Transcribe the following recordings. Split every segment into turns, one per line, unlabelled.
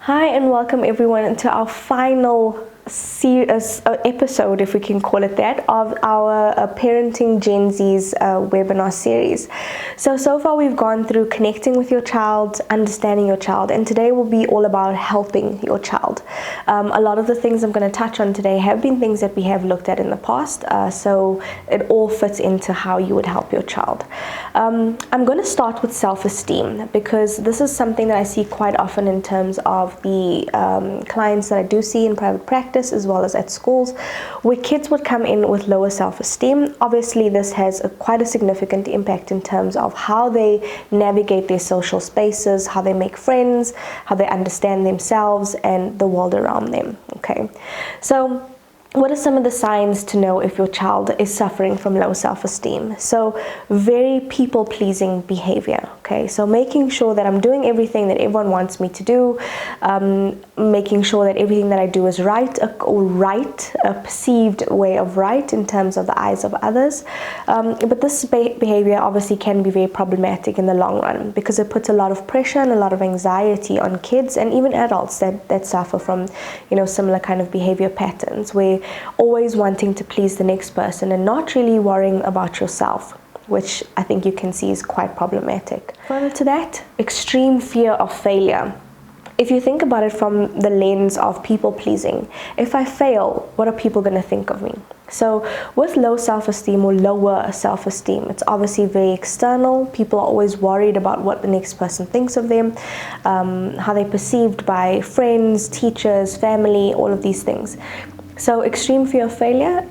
Hi and welcome everyone to our final episode, if we can call it that, of our Parenting Gen Z's webinar series. So far we've gone through connecting with your child, understanding your child, and today will be all about helping your child. A lot of the things I'm going to touch on today have been things that we have looked at in the past, so it all fits into how you would help your child. I'm going to start with self-esteem because this is something that I see quite often in terms of the clients that I do see in private practice as well as at schools, where kids would come in with lower self-esteem. Obviously this has quite a significant impact in terms of how they navigate their social spaces, how they make friends, how they understand themselves and the world around them. Okay, so what are some of the signs to know if your child is suffering from low self-esteem? So very people-pleasing behavior, okay? So making sure that I'm doing everything that everyone wants me to do, making sure that everything that I do is right, a perceived way of right in terms of the eyes of others. But this behavior obviously can be very problematic in the long run because it puts a lot of pressure and a lot of anxiety on kids and even adults that suffer from, similar kind of behavior patterns, where always wanting to please the next person and not really worrying about yourself, which I think you can see is quite problematic. Further to that, extreme fear of failure. If you think about it from the lens of people pleasing, if I fail, what are people going to think of me? So with low self-esteem or lower self-esteem, it's obviously very external. People are always worried about what the next person thinks of them, how they're perceived by friends, teachers, family, all of these things. So extreme fear of failure.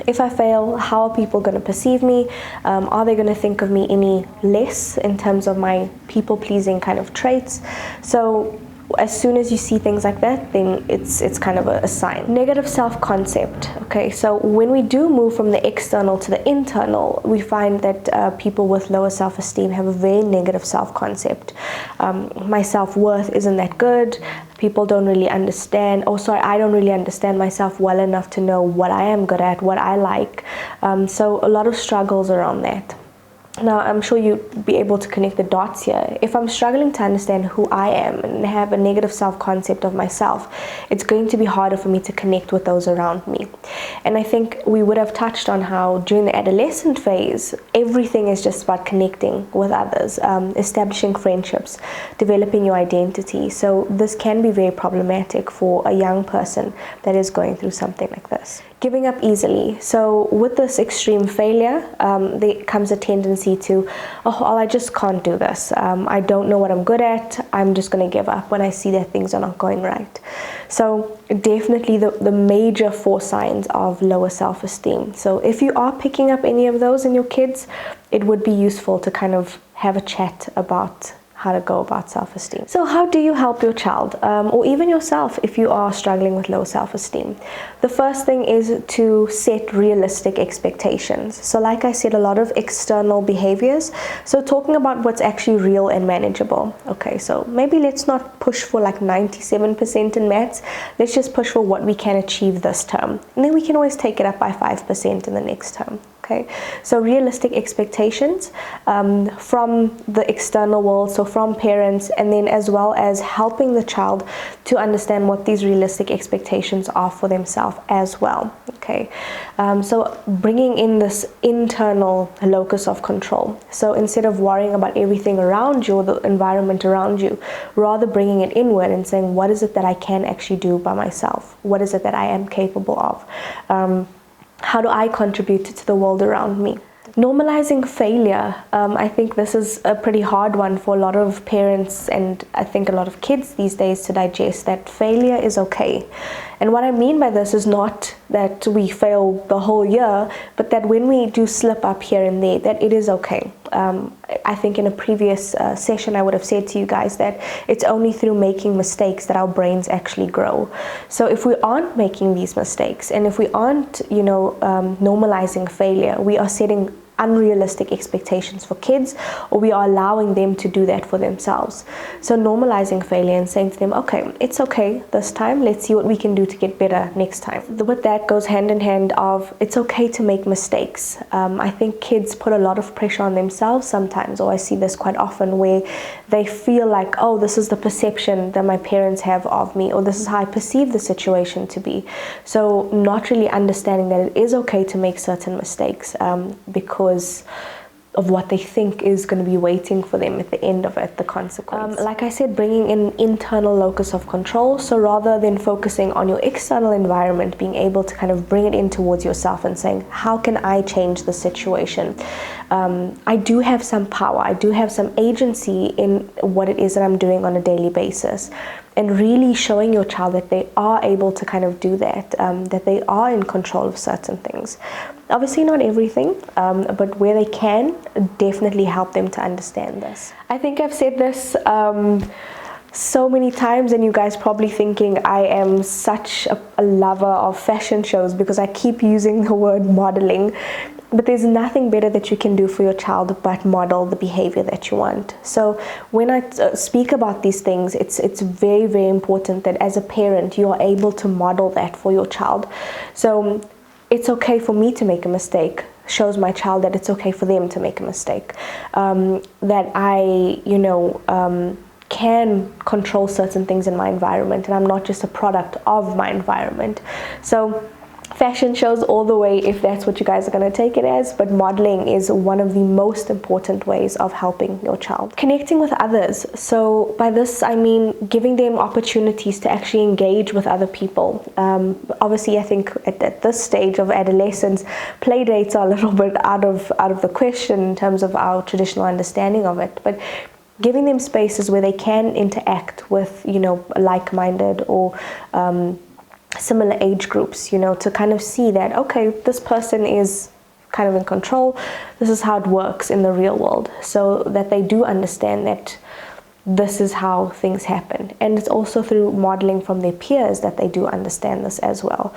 If I fail, how are people going to perceive me? Are they going to think of me any less in terms of my people-pleasing kind of traits? So as soon as you see things like that, then it's kind of a sign. Negative self-concept. Okay, so when we do move from the external to the internal, we find that people with lower self-esteem have a very negative self-concept. My self-worth isn't that good. People don't really understand, I don't really understand myself well enough to know what I am good at, what I like. So a lot of struggles around that. Now, I'm sure you'd be able to connect the dots here. If I'm struggling to understand who I am and have a negative self-concept of myself, it's going to be harder for me to connect with those around me. And I think we would have touched on how during the adolescent phase, everything is just about connecting with others, establishing friendships, developing your identity. So this can be very problematic for a young person that is going through something like this. Giving up easily. So with this extreme failure, there comes a tendency to, I just can't do this. I don't know what I'm good at. I'm just going to give up when I see that things are not going right. So definitely the major 4 signs of lower self-esteem. So if you are picking up any of those in your kids, it would be useful to kind of have a chat about how to go about self-esteem. So how do you help your child or even yourself if you are struggling with low self-esteem? The first thing is to set realistic expectations. So like I said, a lot of external behaviors. So talking about what's actually real and manageable. Okay, so maybe let's not push for like 97% in maths. Let's just push for what we can achieve this term. And then we can always take it up by 5% in the next term. Okay, so realistic expectations from the external world, so from parents, and then as well as helping the child to understand what these realistic expectations are for themselves as well. Okay, so bringing in this internal locus of control. So instead of worrying about everything around you or the environment around you, rather bringing it inward and saying, what is it that I can actually do by myself? What is it that I am capable of? How do I contribute to the world around me? Normalizing failure. I think this is a pretty hard one for a lot of parents and I think a lot of kids these days to digest, that failure is okay. And what I mean by this is not that we fail the whole year, but that when we do slip up here and there, that it is okay. I think in a previous session I would have said to you guys that it's only through making mistakes that our brains actually grow. So if we aren't making these mistakes and if we aren't, normalizing failure, we are setting unrealistic expectations for kids, or we are allowing them to do that for themselves. So normalizing failure and saying to them, okay, it's okay this time, let's see what we can do to get better next time. With that goes hand in hand of it's okay to make mistakes. I think kids put a lot of pressure on themselves sometimes, or I see this quite often, where they feel like, oh, this is the perception that my parents have of me, or this is how I perceive the situation to be. So not really understanding that it is okay to make certain mistakes, because of what they think is going to be waiting for them at the end of it, the consequence. Like I said, bringing in internal locus of control. So rather than focusing on your external environment, being able to kind of bring it in towards yourself and saying, how can I change the situation? I do have some power, I do have some agency in what it is that I'm doing on a daily basis. And really showing your child that they are able to kind of do that, that they are in control of certain things. Obviously not everything, but where they can, definitely help them to understand this. I think I've said this so many times, and you guys probably thinking I am such a lover of fashion shows because I keep using the word modeling. But there's nothing better that you can do for your child but model the behavior that you want. So when I speak about these things, it's very, very important that as a parent, you are able to model that for your child. So it's okay for me to make a mistake shows my child that it's okay for them to make a mistake. That I, can control certain things in my environment, and I'm not just a product of my environment. So fashion shows all the way, if that's what you guys are going to take it as, but modeling is one of the most important ways of helping your child. Connecting with others. So by this I mean giving them opportunities to actually engage with other people. Obviously I think at this stage of adolescence, play dates are a little bit out of the question in terms of our traditional understanding of it, but giving them spaces where they can interact with, like-minded or similar age groups, to kind of see that, okay, this person is kind of in control, this is how it works in the real world, so that they do understand that this is how things happen. And it's also through modeling from their peers that they do understand this as well.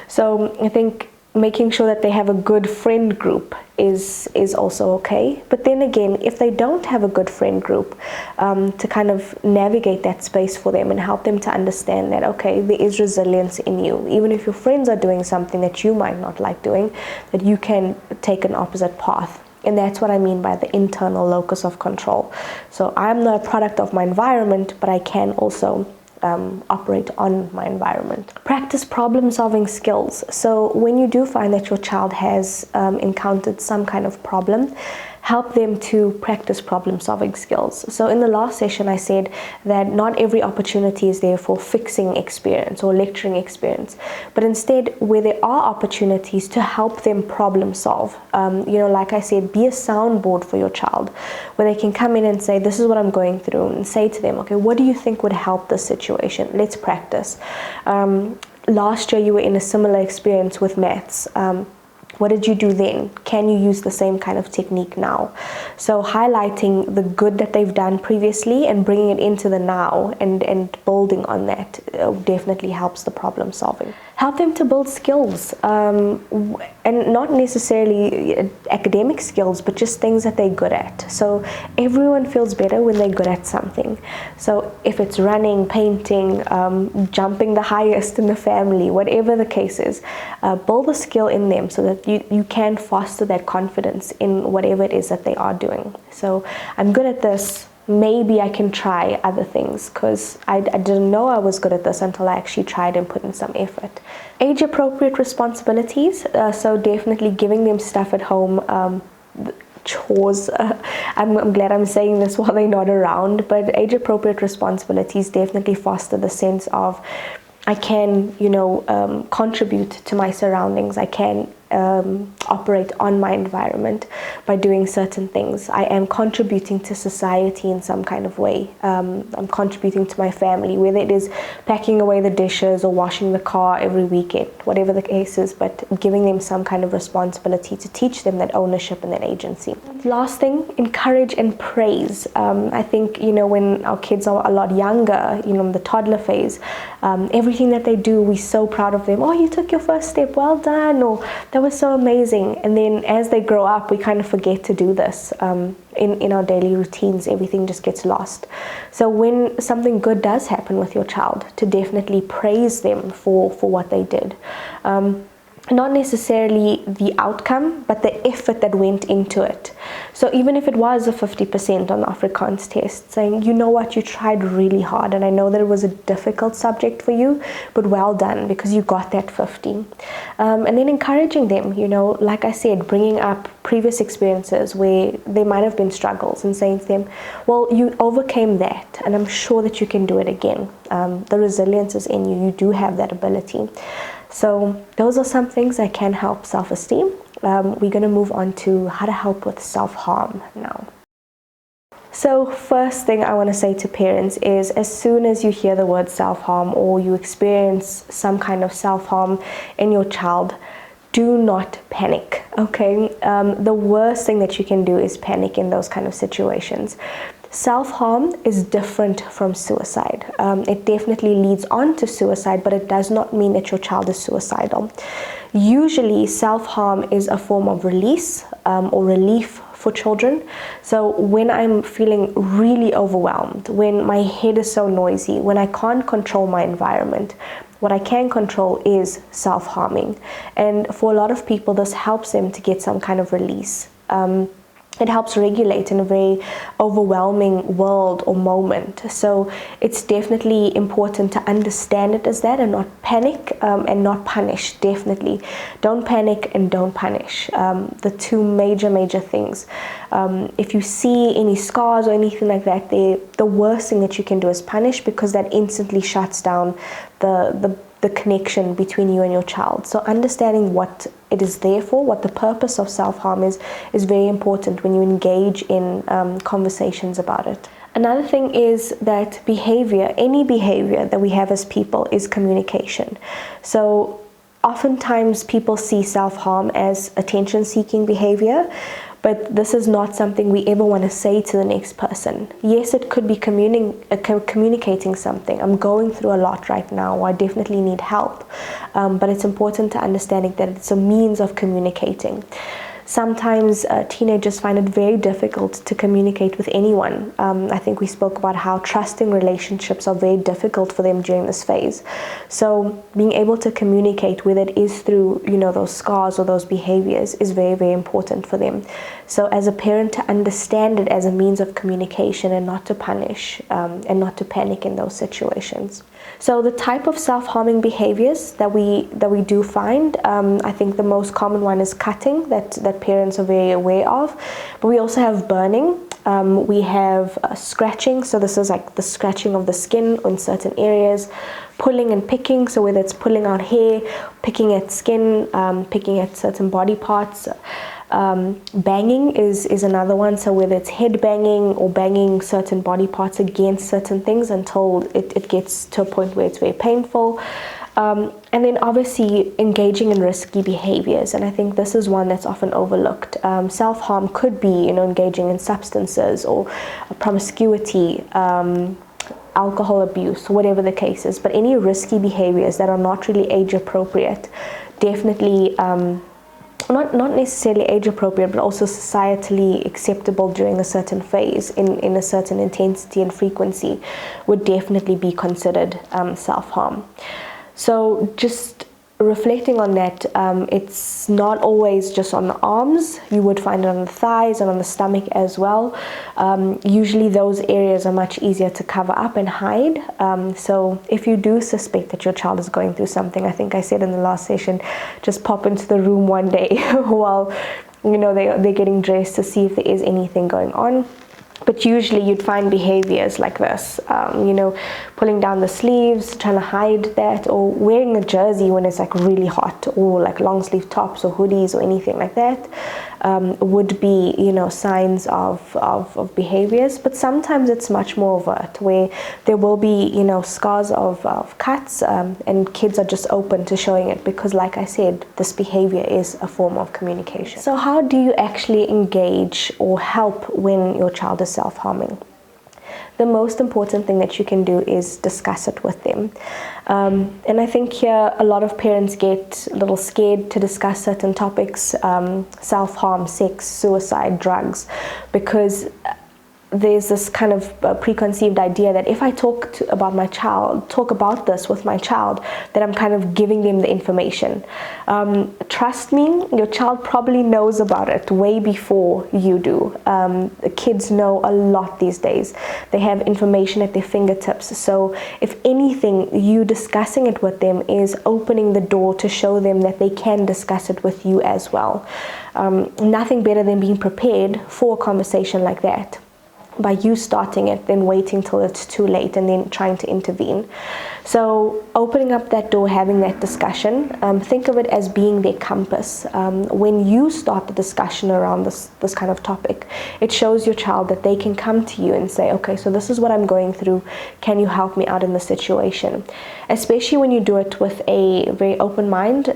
So I think making sure that they have a good friend group is also okay. But then again, if they don't have a good friend group, to kind of navigate that space for them and help them to understand that, okay, there is resilience in you. Even if your friends are doing something that you might not like doing, that you can take an opposite path. And that's what I mean by the internal locus of control. So I'm not a product of my environment, but I can also operate on my environment. Practice problem-solving skills. So when you do find that your child has encountered some kind of problem, help them to practice problem-solving skills. So in the last session I said that not every opportunity is there for fixing experience or lecturing experience, but instead where there are opportunities to help them problem solve. Like I said, be a soundboard for your child where they can come in and say, this is what I'm going through, and say to them, okay, what do you think would help this situation? Let's practice. Last year you were in a similar experience with maths. What did you do then? Can you use the same kind of technique now? So highlighting the good that they've done previously and bringing it into the now and building on that definitely helps the problem solving. Help them to build skills, and not necessarily academic skills, but just things that they're good at. So everyone feels better when they're good at something. So if it's running, painting, jumping the highest in the family, whatever the case is, build a skill in them so that you can foster that confidence in whatever it is that they are doing. So I'm good at this, maybe I can try other things, because I didn't know I was good at this until I actually tried and put in some effort. Age appropriate responsibilities, so definitely giving them stuff at home, chores. I'm glad I'm saying this while they're not around, but age appropriate responsibilities definitely foster the sense of I can contribute to my surroundings. I can operate on my environment by doing certain things. I am contributing to society in some kind of way. I'm contributing to my family, whether it is packing away the dishes or washing the car every weekend, whatever the case is, but giving them some kind of responsibility to teach them that ownership and that agency. Last thing, encourage and praise. I think, when our kids are a lot younger, in the toddler phase, everything that they do, we're so proud of them. Oh, you took your first step, well done, or that that was so amazing. And then as they grow up, we kind of forget to do this. In our daily routines, everything just gets lost. So when something good does happen with your child, to definitely praise them for what they did. Not necessarily the outcome, but the effort that went into it. So even if it was a 50% on the Afrikaans test, saying, you know what, you tried really hard, and I know that it was a difficult subject for you, but well done, because you got that 50. And then encouraging them, like I said, bringing up previous experiences where there might have been struggles, and saying to them, well, you overcame that, and I'm sure that you can do it again. The resilience is in you. You do have that ability. So those are some things that can help self-esteem. We're going to move on to how to help with self-harm now. So first thing I want to say to parents is, as soon as you hear the word self-harm or you experience some kind of self-harm in your child, do not panic, okay? The worst thing that you can do is panic in those kind of situations. Self-harm is different from suicide. It definitely leads on to suicide, but it does not mean that your child is suicidal. Usually, self-harm is a form of release or relief for children. So when I'm feeling really overwhelmed, when my head is so noisy, when I can't control my environment, what I can control is self-harming. And for a lot of people, this helps them to get some kind of release. It helps regulate in a very overwhelming world or moment. So it's definitely important to understand it as that and not panic and not punish, definitely. Don't panic and don't punish. The two major things. If you see any scars or anything like that, the worst thing that you can do is punish, because that instantly shuts down the connection between you and your child. So understanding what it is there for, what the purpose of self-harm is very important when you engage in conversations about it. Another thing is that any behavior that we have as people is communication. So oftentimes people see self-harm as attention-seeking behavior, but this is not something we ever want to say to the next person. Yes, it could be communicating something. I'm going through a lot right now, or I definitely need help. But it's important to understanding that it's a means of communicating. Sometimes teenagers find it very difficult to communicate with anyone. I think we spoke about how trusting relationships are very difficult for them during this phase. So being able to communicate, whether it is through those scars or those behaviors, is very important for them. So as a parent, to understand it as a means of communication and not to punish and not to panic in those situations. So the type of self-harming behaviors that we do find, I think the most common one is cutting, that parents are very aware of. But we also have burning. We have scratching, so this is like the scratching of the skin on certain areas. Pulling and picking, so whether it's pulling out hair, picking at skin, picking at certain body parts. Banging is another one, so whether it's head banging or banging certain body parts against certain things until it gets to a point where it's very painful. And then obviously engaging in risky behaviors, and I think this is one that's often overlooked. Self-harm could be engaging in substances or promiscuity, alcohol abuse, whatever the case is, but any risky behaviors that are not really age appropriate, definitely not necessarily age appropriate, but also societally acceptable during a certain phase in a certain intensity and frequency, would definitely be considered self-harm. So just reflecting on that, it's not always just on the arms. You would find it on the thighs and on the stomach as well. Usually those areas are much easier to cover up and hide. So if you do suspect that your child is going through something, I think I said in the last session, just pop into the room one day while they're getting dressed to see if there is anything going on. But usually you'd find behaviors like this, pulling down the sleeves, trying to hide that, or wearing a jersey when it's like really hot, or like long sleeve tops or hoodies or anything like that, would be, signs of behaviors. But sometimes it's much more overt, where there will be, scars of cuts, and kids are just open to showing it, because like I said, this behavior is a form of communication. So how do you actually engage or help when your child is self-harming? the most important thing that you can do is discuss it with them. And I think here a lot of parents get a little scared to discuss certain topics, self-harm, sex, suicide, drugs, because there's this kind of preconceived idea that if I talk about this with my child, that I'm kind of giving them the information. Trust me, your child probably knows about it way before you do. The kids know a lot these days. They have information at their fingertips. So if anything, you discussing it with them is opening the door to show them that they can discuss it with you as well. Nothing better than being prepared for a conversation like that by you starting it, then waiting till it's too late and then trying to intervene. So opening up that door, having that discussion, think of it as being their compass. When you start the discussion around this kind of topic, it shows your child that they can come to you and say, okay, so this is what I'm going through. Can you help me out in the situation? Especially when you do it with a very open mind,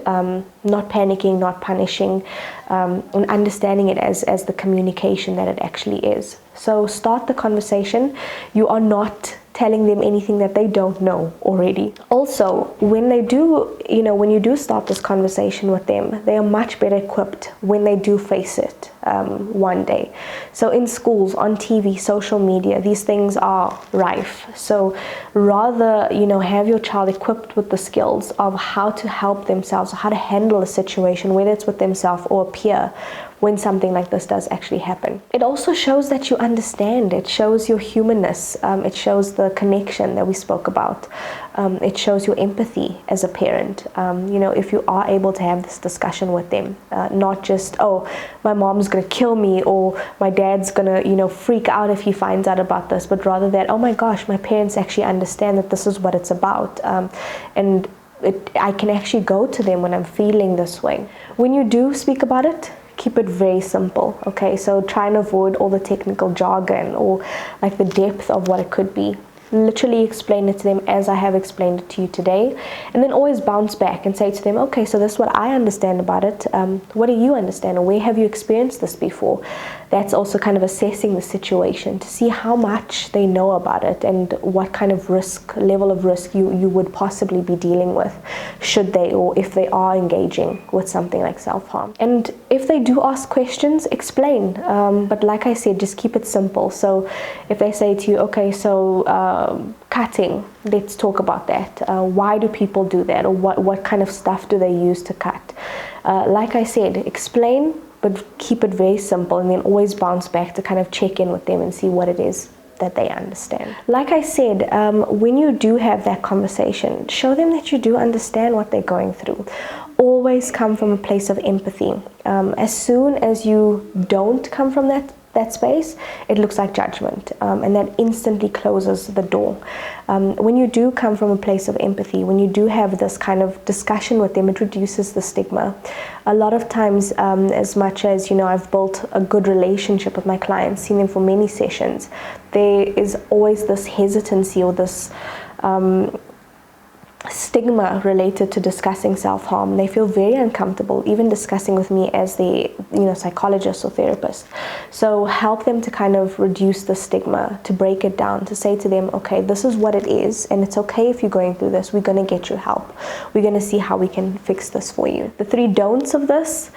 not panicking, not punishing, and understanding it as the communication that it actually is. So start the conversation. You are not telling them anything that they don't know already. Also, when you do start this conversation with them, they are much better equipped when they do face it one day. So in schools, on TV, social media, these things are rife. So rather, have your child equipped with the skills of how to help themselves, how to handle a situation, whether it's with themselves or a peer, when something like this does actually happen. It also shows that you understand. It shows your humanness. It shows the connection that we spoke about. It shows your empathy as a parent. If you are able to have this discussion with them, not just, oh, my mom's gonna kill me, or my dad's gonna, freak out if he finds out about this, but rather that, oh my gosh, my parents actually understand that this is what it's about. And I can actually go to them when I'm feeling this way. When you do speak about it, keep it very simple, okay? So try and avoid all the technical jargon or like the depth of what it could be. Literally explain it to them as I have explained it to you today, and then always bounce back and say to them, okay, so this is what I understand about it. What do you understand, or where have you experienced this before? That's also kind of assessing the situation to see how much they know about it and what kind of level of risk you would possibly be dealing with should they, or if they are engaging with something like self-harm. And if they do ask questions, explain. But like I said, just keep it simple. So if they say to you, okay, so cutting, let's talk about that. Why do people do that, or what kind of stuff do they use to cut? Like I said, explain, but keep it very simple, and then always bounce back to kind of check in with them and see what it is that they understand. Like I said, when you do have that conversation, show them that you do understand what they're going through. Always come from a place of empathy. As soon as you don't come from that space, it looks like judgment, and that instantly closes the door. When you do come from a place of empathy, when you do have this kind of discussion with them, it reduces the stigma. A lot of times, as much as I've built a good relationship with my clients, seen them for many sessions, there is always this hesitancy or this stigma related to discussing self-harm. They feel very uncomfortable even discussing with me as the psychologist or therapist. So help them to kind of reduce the stigma, to break it down, to say to them, okay, this is what it is, and it's okay if you're going through this. We're going to get you help. We're going to see how we can fix this for you. The 3 don'ts of this: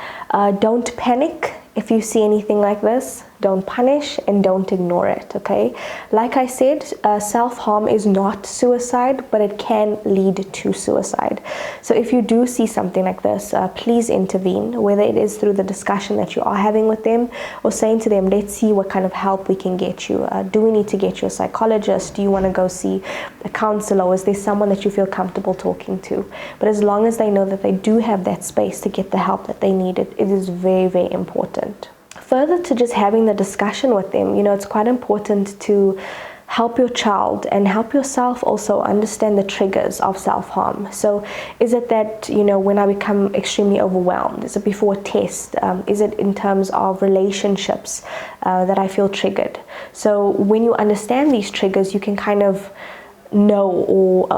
don't panic if you see anything like this, don't punish, and don't ignore it, okay? Like I said, self-harm is not suicide, but it can lead to suicide. So if you do see something like this, please intervene, whether it is through the discussion that you are having with them, or saying to them, let's see what kind of help we can get you. Do we need to get you a psychologist? Do you want to go see a counselor? Or is there someone that you feel comfortable talking to? But as long as they know that they do have that space to get the help that they need, it is very, very important. Further to just having the discussion with them, it's quite important to help your child and help yourself also understand the triggers of self-harm. So is it that, when I become extremely overwhelmed? Is it before a test? Is it in terms of relationships that I feel triggered? So when you understand these triggers, you can kind of know or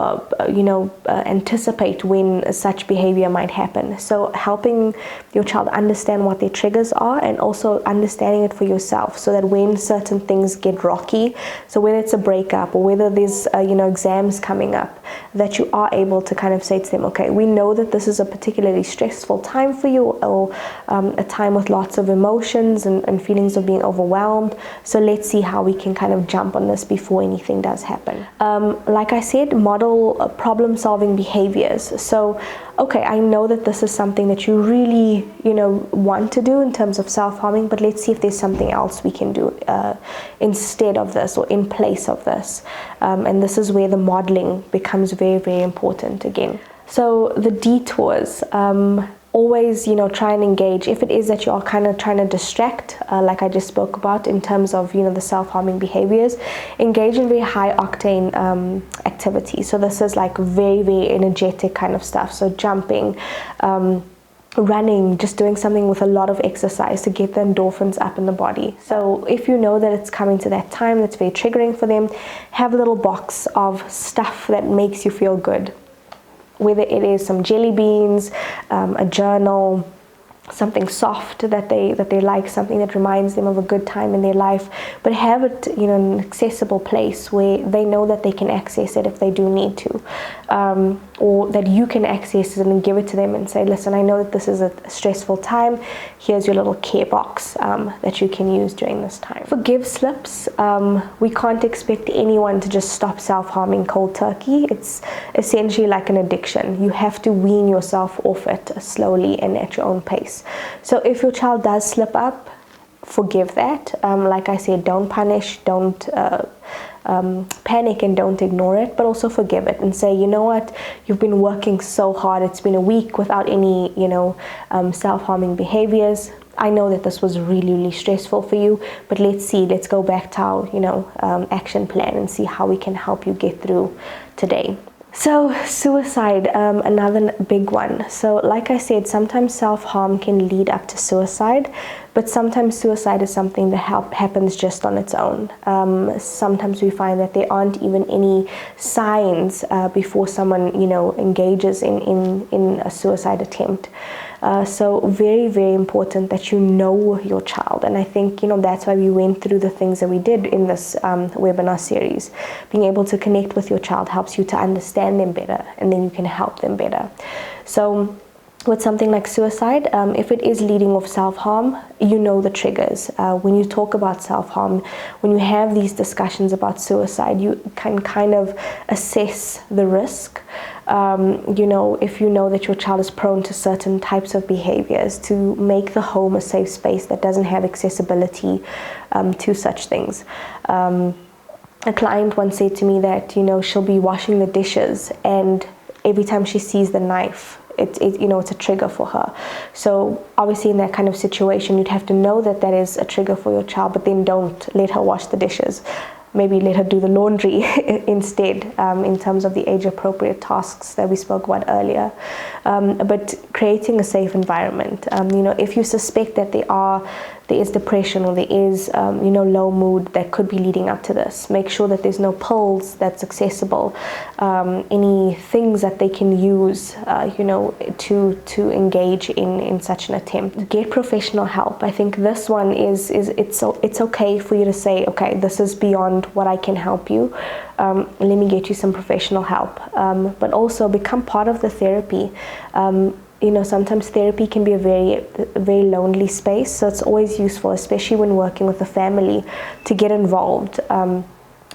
anticipate when such behavior might happen. So helping your child understand what their triggers are, and also understanding it for yourself, so that when certain things get rocky, so whether it's a breakup or whether there's exams coming up, that you are able to kind of say to them, okay, we know that this is a particularly stressful time for you, or a time with lots of emotions and feelings of being overwhelmed, so let's see how we can kind of jump on this before anything does happen. Like I said, model problem-solving behaviors. So, okay, I know that this is something that you really, want to do in terms of self-harming, but let's see if there's something else we can do instead of this or in place of this. And this is where the modeling becomes very, very important again. So the detours, always, try and engage. If it is that you are kind of trying to distract, like I just spoke about in terms of, the self-harming behaviors, engage in very high octane activities. So this is like very, very energetic kind of stuff. So jumping, running, just doing something with a lot of exercise to get the endorphins up in the body. So if you know that it's coming to that time that's very triggering for them, have a little box of stuff that makes you feel good. Whether it is some jelly beans, a journal, something soft that they like, something that reminds them of a good time in their life, but have it in an accessible place where they know that they can access it if they do need to, or that you can access it and give it to them and say, listen, I know that this is a stressful time, here's your little care box that you can use during this time. Forgive slips. We can't expect anyone to just stop self-harming cold turkey. It's essentially like an addiction. You have to wean yourself off it slowly and at your own pace. So if your child does slip up, forgive that. Like I said, don't punish, don't panic, and don't ignore it, but also forgive it and say, you know what, you've been working so hard, it's been a week without any self-harming behaviors. I know that this was really, really stressful for you, but let's go back to our action plan and see how we can help you get through today. So suicide, another big one. So like I said, sometimes self-harm can lead up to suicide, but sometimes suicide is something that happens just on its own. Sometimes we find that there aren't even any signs before someone engages in a suicide attempt. So very, very important that you know your child, and I think that's why we went through the things that we did in this webinar series. Being able to connect with your child helps you to understand them better, and then you can help them better. So with something like suicide, if it is leading off self-harm, you know the triggers. When you talk about self-harm, when you have these discussions about suicide, you can kind of assess the risk. If you know that your child is prone to certain types of behaviors, to make the home a safe space that doesn't have accessibility to such things. A client once said to me that, she'll be washing the dishes, and every time she sees the knife, it's a trigger for her. So obviously in that kind of situation, you'd have to know that that is a trigger for your child, but then don't let her wash the dishes. Maybe let her do the laundry instead, in terms of the age-appropriate tasks that we spoke about earlier. But creating a safe environment. If you suspect that there is depression, or there is low mood that could be leading up to this, make sure that there's no pills that's accessible, any things that they can use to engage in such an attempt. Get professional help. I think this one it's okay for you to say, okay, this is beyond what I can help you, let me get you some professional help, but also become part of the therapy. Sometimes therapy can be a very, very lonely space, so it's always useful, especially when working with a family, to get involved.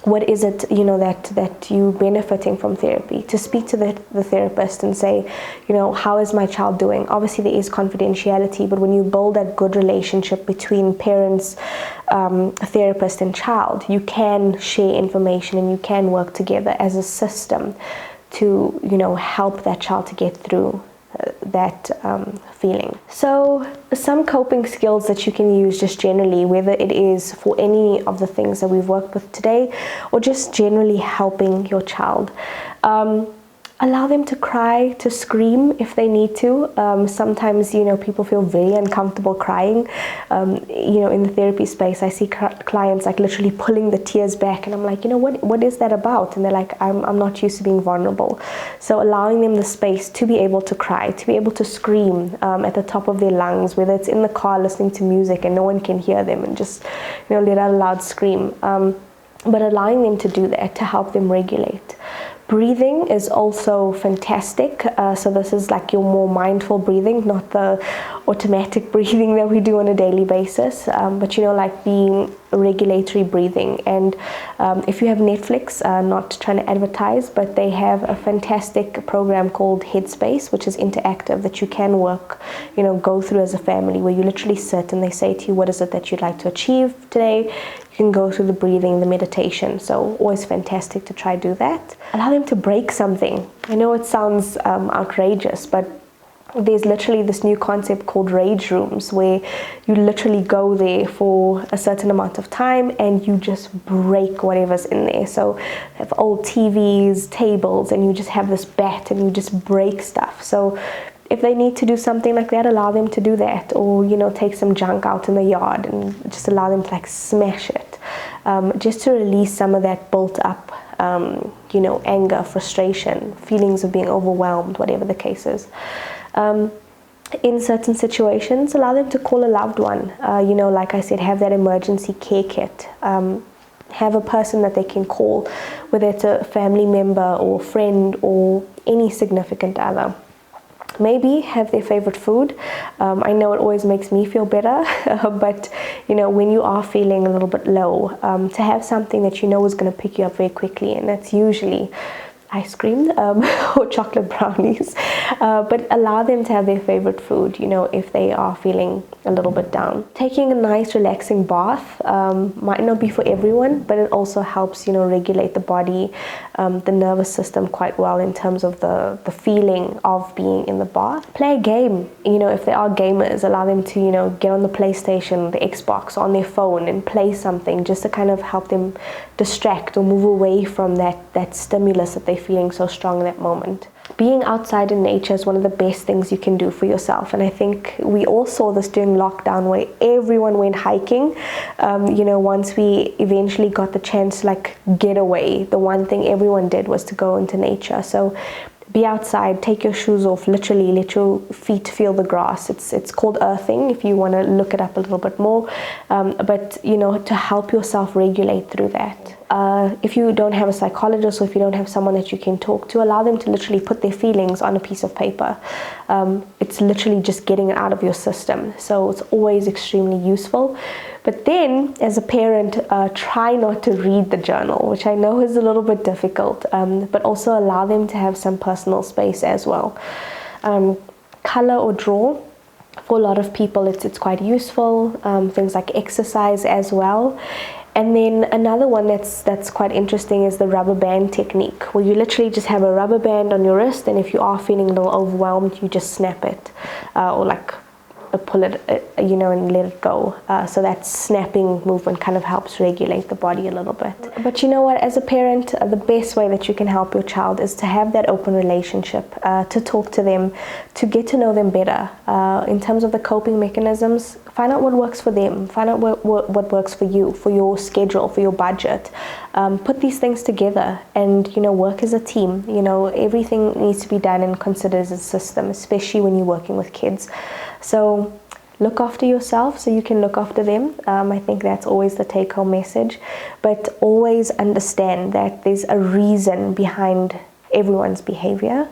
What is it, that you're benefiting from therapy? To speak to the therapist and say, how is my child doing? Obviously, there is confidentiality, but when you build that good relationship between parents, therapist, and child, you can share information and you can work together as a system to, help that child to get through that feeling. So some coping skills that you can use just generally, whether it is for any of the things that we've worked with today, or just generally helping your child. Allow them to cry, to scream if they need to. Sometimes, people feel very uncomfortable crying. In the therapy space, I see clients like literally pulling the tears back, and I'm like, what is that about? And they're like, I'm not used to being vulnerable. So allowing them the space to be able to cry, to be able to scream at the top of their lungs, whether it's in the car listening to music and no one can hear them, and just let out a loud scream. But allowing them to do that to help them regulate. Breathing is also fantastic. So this is like your more mindful breathing, not the automatic breathing that we do on a daily basis, but like being regulatory breathing. And if you have Netflix, not trying to advertise, but they have a fantastic program called Headspace, which is interactive, that you can work, go through as a family, where you literally sit and they say to you, what is it that you'd like to achieve today? You can go through the breathing, the meditation. So always fantastic to try do that. Allow them to break something. I know it sounds outrageous, but there's literally this new concept called rage rooms, where you literally go there for a certain amount of time and you just break whatever's in there. So have old TVs, tables, and you just have this bat and you just break stuff. So if they need to do something like that, allow them to do that, or take some junk out in the yard and just allow them to like smash it, just to release some of that built up anger, frustration, feelings of being overwhelmed, whatever the case is. In certain situations, allow them to call a loved one. Like I said, have that emergency care kit. Have a person that they can call, whether it's a family member or friend or any significant other. Maybe have their favorite food. I know it always makes me feel better, but when you are feeling a little bit low, to have something that is going to pick you up very quickly, and that's usually ice cream or chocolate brownies, but allow them to have their favorite food, if they are feeling a little bit down. Taking a nice relaxing bath might not be for everyone, but it also helps regulate the body, the nervous system quite well in terms of the feeling of being in the bath. Play a game, if they are gamers, allow them to get on the PlayStation, the Xbox, on their phone and play something, just to kind of help them distract or move away from that stimulus that they're feeling so strong in that moment. Being outside in nature is one of the best things you can do for yourself, and I think we all saw this during lockdown, where everyone went hiking. Once we eventually got the chance to like get away, the one thing everyone did was to go into nature. So be outside, take your shoes off, literally let your feet feel the grass. It's called earthing if you want to look it up a little bit more, but to help yourself regulate through that. If you don't have a psychologist, or if you don't have someone that you can talk to, allow them to literally put their feelings on a piece of paper. It's literally just getting it out of your system, so it's always extremely useful. But then, as a parent, try not to read the journal, which I know is a little bit difficult, but also allow them to have some personal space as well. Color or draw, for a lot of people it's quite useful. Things like exercise as well. And then another one that's quite interesting is the rubber band technique, where you literally just have a rubber band on your wrist, and if you are feeling a little overwhelmed, you just snap it, or like pull it, and let it go. So that snapping movement kind of helps regulate the body a little bit. But you know what, as a parent, the best way that you can help your child is to have that open relationship, to talk to them, to get to know them better. In terms of the coping mechanisms, find out what works for them, find out what works for you, for your schedule, for your budget. Put these things together and, work as a team. Everything needs to be done and considered as a system, especially when you're working with kids. So look after yourself so you can look after them. I think that's always the take-home message. But always understand that there's a reason behind everyone's behavior.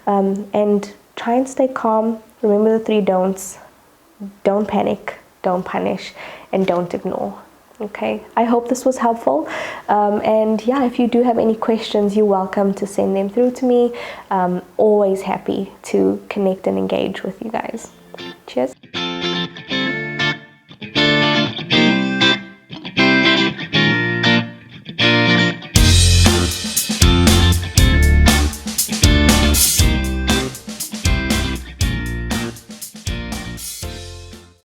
And try and stay calm. Remember the 3 don'ts. Don't panic, don't punish, and don't ignore. Okay, I hope this was helpful. And yeah, if you do have any questions, you're welcome to send them through to me. Always happy to connect and engage with you guys. Cheers.